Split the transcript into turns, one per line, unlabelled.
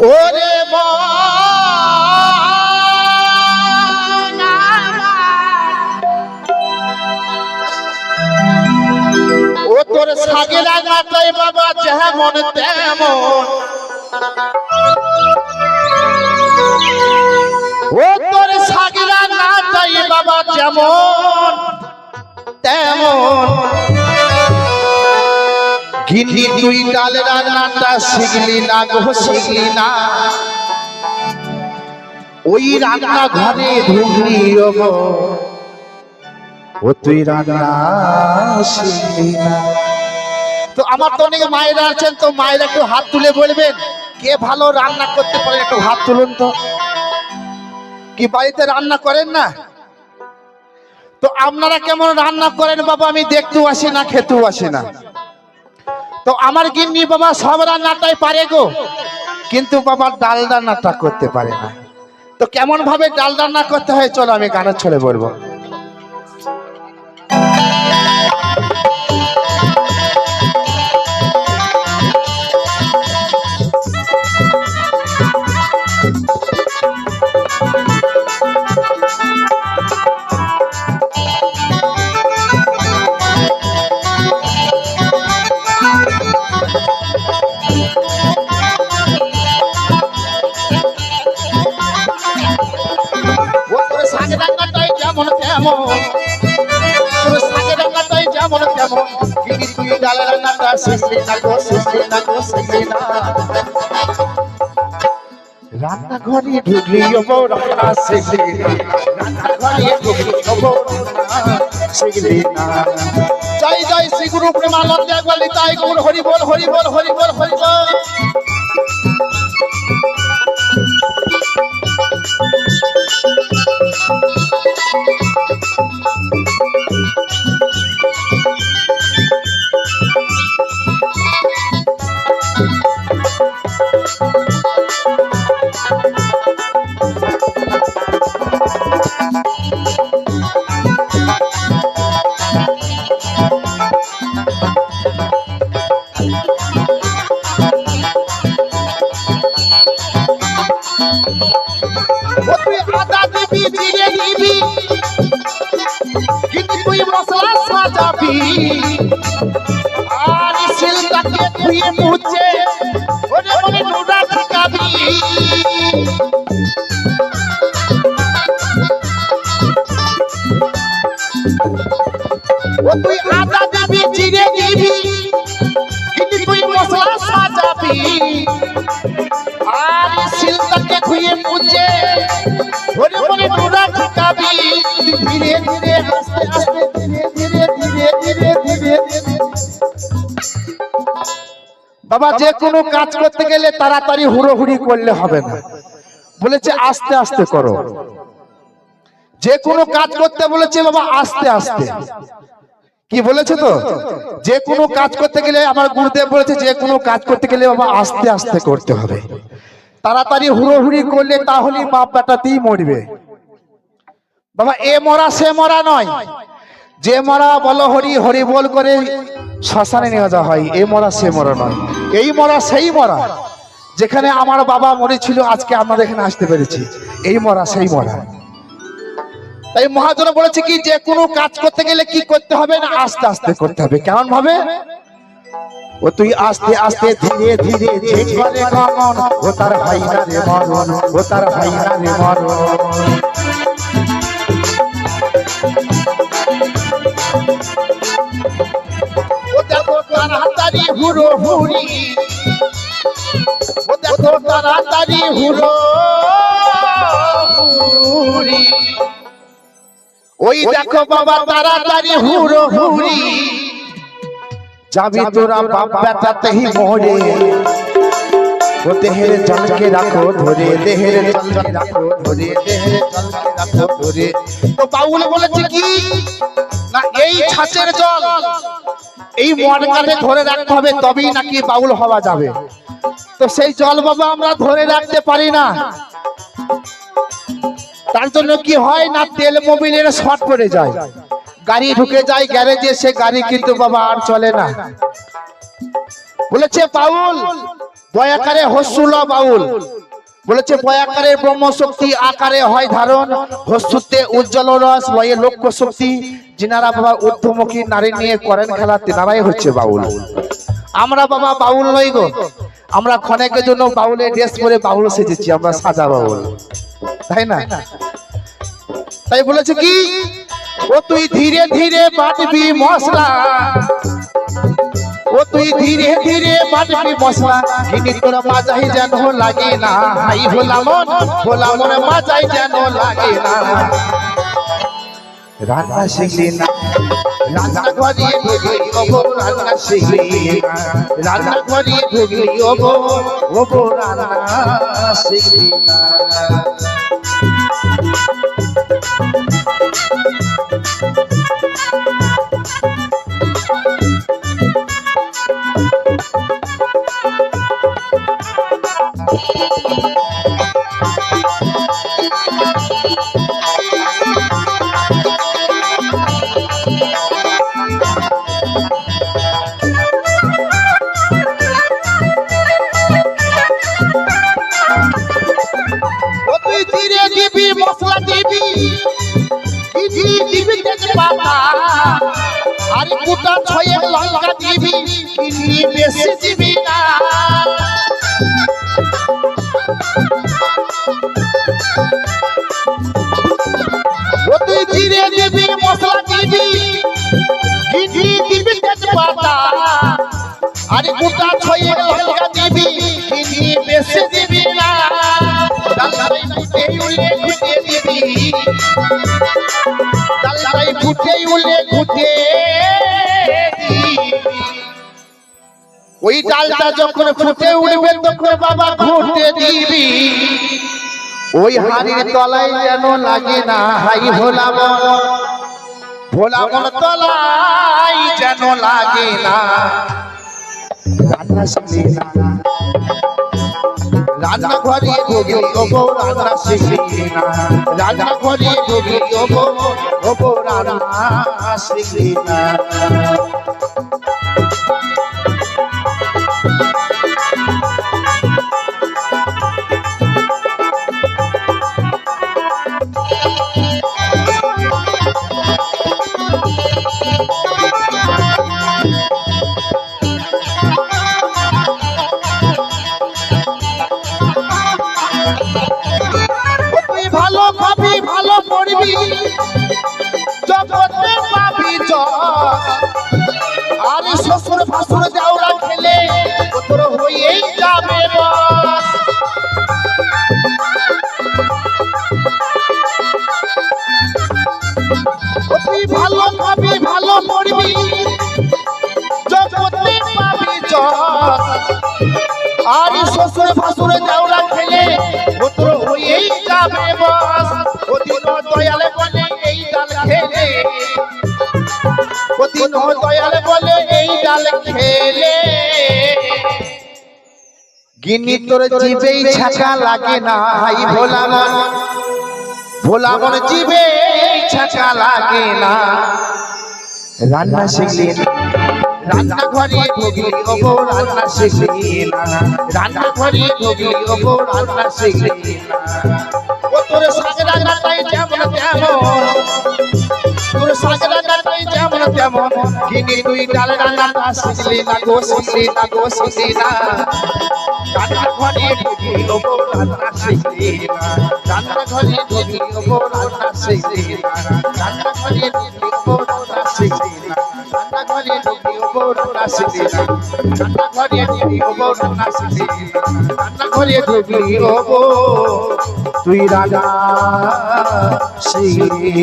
ওরে ও তোর সাগে লাগাটাই বাবা যেমন তেমন, ও তোর সাগে লাগাটাই বাবা যেমন তেমন। গিন্নি তুই ডাল রান্নাটা শিখলি না গো, শিখলি না। ওই রান্না ঘরে ঢুকলি গো, ও তুই রান্না শিখলি না। তো আমার তো অনেক মায়েরা আছেন, তো মায়েরা একটু হাত তুলে বলবেন কে ভালো রান্না করতে পারে, একটু হাত তুলুন তো। কি বাড়িতে রান্না করেন না? তো আপনারা কেমন রান্না করেন বাবা, আমি দেখতেও আসি না, খেতেও আসি না। তো আমার গিন্নি বাবা সব রান্নাটাই পারে গো, কিন্তু বাবা ডাল রান্নাটা করতে পারে না। তো কেমন ভাবে ডাল রান্না করতে হয় চলো আমি গানের ছলে বলবো। রান্নাঘরে ঢুকলি রান্না শিখলি না, রান্নাঘরে ঢুকলি শিখলি না। জয় জয় শ্রী গুরু প্রেমানন্দে বলি তাই গুরু হরি বল, হরি বল, হরি বল, হরি বল। তুই আদা দিবি, জিরে দিবি, কিন্তু তুই মশলা সাজাবি, আর শিলটাকে ধুয়ে মুছে ধরে মনে নোড়া ঢুকাবি। ধীরে ধীরে আস্তে আস্তে, ধীরে ধীরে ধীরে ধীরে ধীরে। বাবা যে কোনো কাজ করতে গেলে তাড়াতাড়ি হুড়োহুড়ি করলে হবে না, বলেছে আস্তে আস্তে করো। যে কোনো কাজ করতে বলেছে বাবা আস্তে আস্তে, কি বলেছে তো? যে কোনো কাজ করতে গেলে আমার গুরুদেব বলেছে যে কোনো কাজ করতে গেলে বাবা আস্তে আস্তে করতে হবে। তাড়াতাড়ি হুড়োহুড়ি করলে তাহলেই বাপ বেটাতেই মরবে বাবা। এ মরা সে মরা নয়, যে মরা বলো হরি হরি বল করে শ্মশানে নিয়ে যাওয়া হয়, এ মরা সে মরা নয়। এই মরা সেই মরা, যেখানে আমার বাবা মরেছিল আজকে আমাদের এখানে আসতে পেরেছি, এই মরা সেই মরা। তাই মহাজন বলেছে কি যে কোনো কাজ করতে গেলে কি করতে হবে না, আস্তে আস্তে করতে হবে। কেমন ভাবে? ও তুই আস্তে আস্তে ধীরে ধীরে যে করে গমন, ও তার ভাই না রে মরণ, ও তার ভাই না রে মরণ। ও দেখো তাড়াতাড়ি হুড়ো হুড়ি, ও দেখো তাড়াতাড়ি হুড়ো হুড়ি। ওই দেখো বাবা তাড়াতাড়ি হুড়ো হুড়ি, যাবি তোরা বাপ বেটাতেই মরে। ও দেহের জলকে রাখো ধরে, দেহের জলকে রাখো ধরে, দেহের জলকে রাখো ধরে। তো বাউল বলেছে কি না, এই ছাঁচের জল এই মটকাতে ধরে রাখতে হবে, তবেই নাকি বাউল হওয়া যাবে। তো সেই জল বাবা আমরা ধরে রাখতে পারি না, তার জন্য কি হয় না তেল মোবিলের শর্ট পড়ে যায়, গাড়ি ঢুকে যায় গ্যারেজে, সে গাড়ি কিন্তু বাবা আর চলে না। বলেছে বাউল বয়াকারে হস্যুল বাউল বলেছে বয়াকারে ব্রহ্মশক্তি আকারে হয় ধারণ, হস্যুতে উজ্জ্বল রস লয়ে লক্ষ্য শক্তি। যিনারা বাবা ঊর্ধ্বমুখী নারী নিয়ে করেন খেলা তেনারাই হচ্ছে বাউল। আমরা বাবা বাউল নই গো, আমরা ক্ষণেকের জন্য বাউলের ড্রেস পরে বাউল সেজেছি, আমরা সাজা বাউল, তাই না? তাই বলেছে কি, ও তুই ধীরে ধীরে বাটবি মশলা, ও তুই ধীরে ধীরে বাটবি মশলা, কিনি তোর মাজাই যেন লাগে না, হাই ভোলা মন মাজাই যেন লাগে না। রান্না শিখলি না, রান্না ঘরে ঢুকলি ওগো, রান্না শিখলি না, রান্না ঘরে ঢুকলি ওগো, ওগো রান্না শিখলি না। মশলা দিবি, দিবি তেজপাতা, আর গোটা ছয়েক লঙ্কা দিবি, কিনি বেশি দিবি না। ও তুই জিরে দিবি, মশলা দিবি, দিবি তেজপাতা, আর গোটা ছয়েক লঙ্কা দিবি, কিনি বেশি দিবি না। ওই ডালটা যখন ফুটে উঠবে তখন বাবা ঘুরতে দিবি, ওই হাড়ির তলায় যেন লাগে না, হাই ভোলা মন তলায় যেন লাগে না। রান্না শিখলি না, রান্না ঘরে ঢুকলি ওগো, রান্না শিখলি না, রান্না ঘরে ঢুকলি ওগো, ওগো রান্না শিখলি না। ভালো খাবি, ভালো পড়বি, জগতে পাবি যশ, আর শ্বশুর ভাসুর যাওরা খেলে তোর হয়েই যাবে বস। তুই ভালো খাবি, ভালো পড়বি, জগতে পাবি যশ, আর শ্বশুর ভাসুর যাওরা খেলে তোর হয়েই যাবে বস। ওদিন দয়ালে বলে এই ডাল খেলে, ওদিন দয়ালে বলে এই ডাল খেলে, গিনি তোর জিভেই ছাকা লাগে না, হাই ভোলা মন জিভে ছাকা লাগে না। রান্না শিখলি না, রান্না ঘরে ঢুকলি ওগো, রান্না শিখলি না, রান্না ঘরে ঢুকলি ওগো, রান্না শিখলি না। ও তোর শাক রান্নাটাই যেমন তেমন, তোর শাক রান্নাটাই যেমন তেমন, কিনি তুই ডাল রান্নাটা শিখলি না গো, শিখলি না গো, শিখলি না। রান্না ঘরে ঢুকলি ওগো, রান্না শিখলি না, রান্না ঘরে ঢুকলি ওগো, রান্না শিখলি না, রান্না ঘরে ঢুকলি ওগো, রান্না শিখলি না, রান্না ঘরে ঢুকলি ওগো, রান্না শিখলি না, রান্না ঘরে ঢুকলি ওগো, রান্না শিখলি না, রান্না ঘরে ঢুকলি ওগো, তুই রাজা শিখলি।